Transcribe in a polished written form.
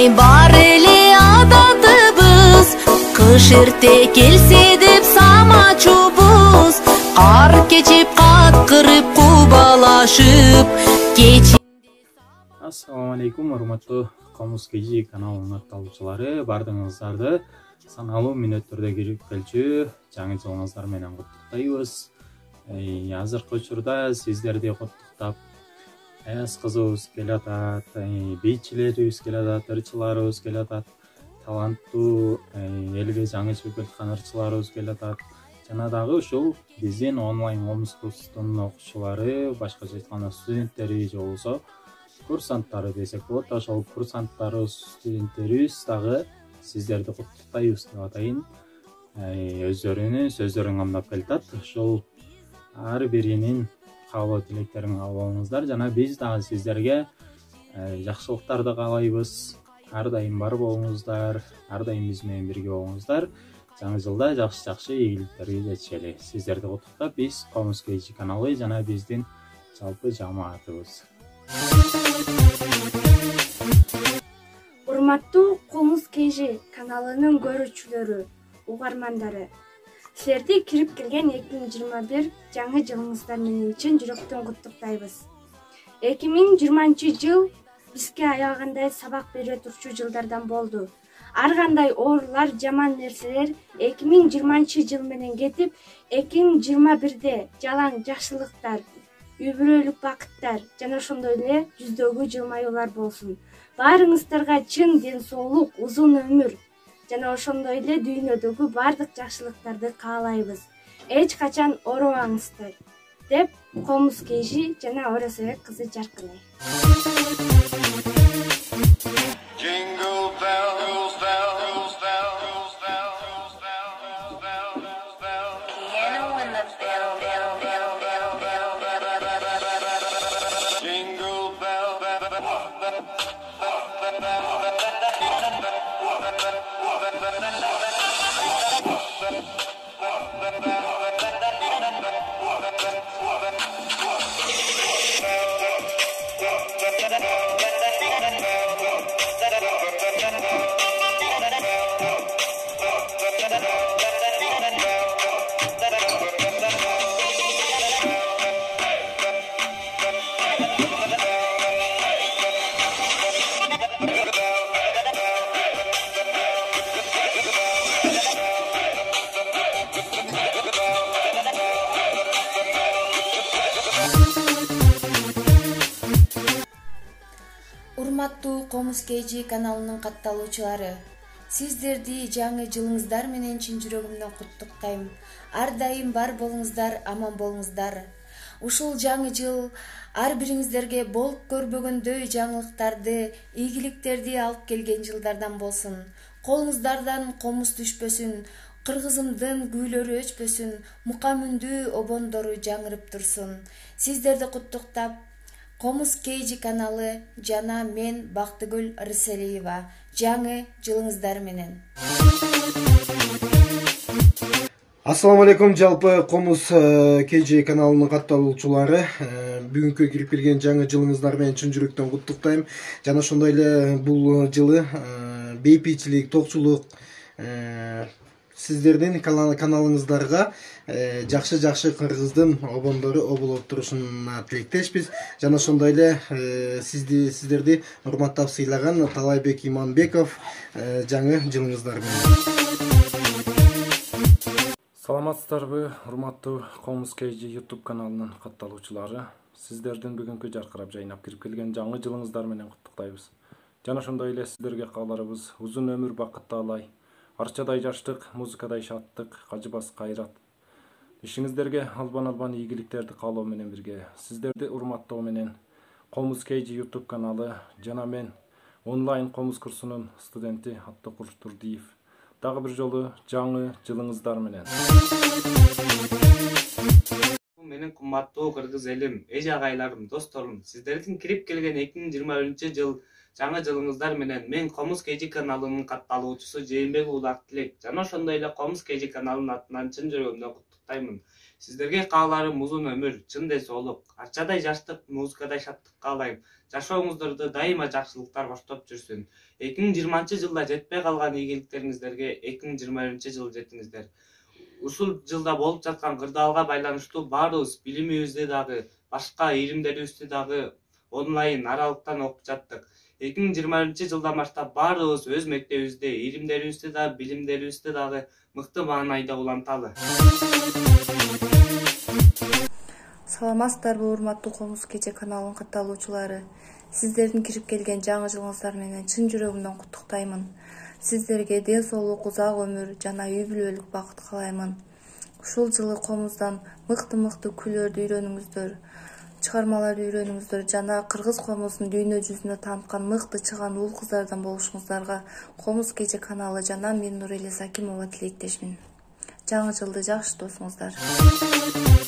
бар эле адатыбыз, кыш эрте келсе деп самачубуз, кар кечип каткырып кубалашып кечи. Assalamu alaikum, урматтуу Комуз KG каналынын атталуучулары, бардыгыңыздарды саналуу мүнөттөрдө кирип келчү жаңы жылыңыздар менен куттуктайбыз. Азыркы учурда сиздерди куттуктап аяз кызыбыз келатат, бийчилерибиз келатат, ырчыларыбыз келатат, таланттуу элге жаңы чыгып жаткан ырчыларыбыз келатат. Жана дагы ушул биздин онлайн комуз курсунун окуучулары, башкача айтканда студенттери же болбосо курсанттары десек болот. Ошол курсанттарыбыз, студенттерибиз дагы сиздерди куттуктайбыз деп атайын. Өздөрүнүн сөздөрүн камдап келатат. Ошол ар биринин каалоо тилектерин кабыл алыңыздар. Жана биз дагы сиздерге жакшылыктарды каалайбыз. Ар дайым бар болуңуздар, ар дайым биз менен бирге болуңуздар. Жаңы жылда жакшы ийгиликтерге жетишели. Сиздерди куттуктап, биз Комуз KG каналы жана биздин жалпы жамаатыбыз. Урматтуу Комуз KG каналынын көрүүчүлөрү, угармандары, силерди кирип келген 2021 жаңы жылыңыздар менен чын жүрөктөн куттуктайбыз. 2020 жыл бизге аягандай сабак бере турчу жылдардан болду. Ар кандай оорулар, жаман нерселер 2020 жыл менен кетип, 2021де жалаң жакшылыктар, үй-бүлөлүк бакыттар жана ошондой эле жүздөгү жылмаюулар болсун. Баарыңыздарга чын ден соолук, узун өмүр жана ошондой эле дүйнөдөгү бардык жакшылыктарды каалайбыз. Эч качан оорубаңыздар деп Комуз KG жана Оросбек кызы Жаркынай. Урматтуу Комуз KG каналынын катталуучулары, сиздерди жаңы жылыңыздар менен чын жүрөгүмдөн куттуктайм. Ар дайым бар болуңуздар, аман болуңуздар. Ушул жаңы жыл ар бириңиздерге болуп көрбөгөндөй жаңылыктарды, ийгиликтерди алып келген жылдардан болсун. Колуңуздардан комуз түшпөсүн, кыргызымдын күүлөрү өчпөсүн, мукамүндүү обондору жаңырып турсун. Сиздерди куттуктап, Комуз KG каналы жана мен Бактыгүл Рыселиева жаңы жылыңыздар менен. Ассаламу алейкум, жалпы Комуз KG каналынын катталуучулары, бүгүнкү кирип келген жаңы жылыңыздар менен чын жүрөктөн куттуктайм. Жана ошондой эле бул жылы бейпичилик, токчулук сиздердин каналыңыздарга жакшы кыргыздын обондору оболоп турушуна тилектешпиз. Жана ошондой эле сиздерди урматтап сыйлаган Талайбек Иманбеков жаңы жылыңыздар менен. Саламатсыздарбы, урматтуу Комуз KG YouTube каналынын катталуучулары. Сиздердин бүгүнкү жаркырап жайнап кирип келген жаңы жылыңыздар менен куттуктайбыз. Жана ошондой эле сиздерге кааларыбыз узун өмүр, бакыт таалай, арчадай жаштык, музыкадай шаттык, кажыбас кайрат. Ишиңиздерге албан ийгиликтерди каалоо менен бирге сиздерди урматтоо менен Комуз KG YouTube каналы жана мен онлайн комуз курсунун студенти Аттокур Турдиев. Дагы бир жолу жаңы жылыңыздар менен. Менин кымбаттуу кыргыз элим, эже агайларым, досторум, сиздердин кирип келген 2021 жыл жаңы жылыңыздар менен. Мен Комуз KG каналынын катталуучусу Жээнбек Уулу Актилек жана ошондой эле Комуз KG каналынын атынан чын жүрөгүмдөн куттуктаймын. Сиздерге кааларым узун өмүр, чын денсоолук, арчадай жаштык, музыкадай шаттык каалайм. Жашооңуздарды дайыма жакшылыктар коштоп жүрсүн. 2020-жылда жетпей калган ийгиликтериңиздерге 2021 жыл жетиңиздер. Ушул жылда болуп жаткан кырдаалга байланыштуу баарыбыз билимибизди дагы, башка илимдерибизди дагы онлайн аралыктан окуп жаттык. 2021 жылдан баштап баарыбыз өз мектебибизде илимдерибизди дагы, билимдерибизди дагы мыкты маанайда уланталы. Саламатсыздарбы, урматтуу Комуз KG каналынын катталуучулары. Сиздердин кирип келген жаңы жылыңыздар менен чын жүрөгүмдөн куттуктаймын. Сиздерге ден соолук, узак өмүр жана үй бүлөлүк бакыт каалаймын. Ушул жылы Комуздан мыкты күйлөрдү үйрөнүңүздөр, чыгармаларды үйрөнүңүздөр жана Кыргыз комуздун дүйнө жүзүнө тааныткан мыкты чыган уул кыздардан болушуңуздарга Комуз KG каналы жана мен Нурэле Закимова тилектешмин. Жаңы жылды жакшы тосуңуздар.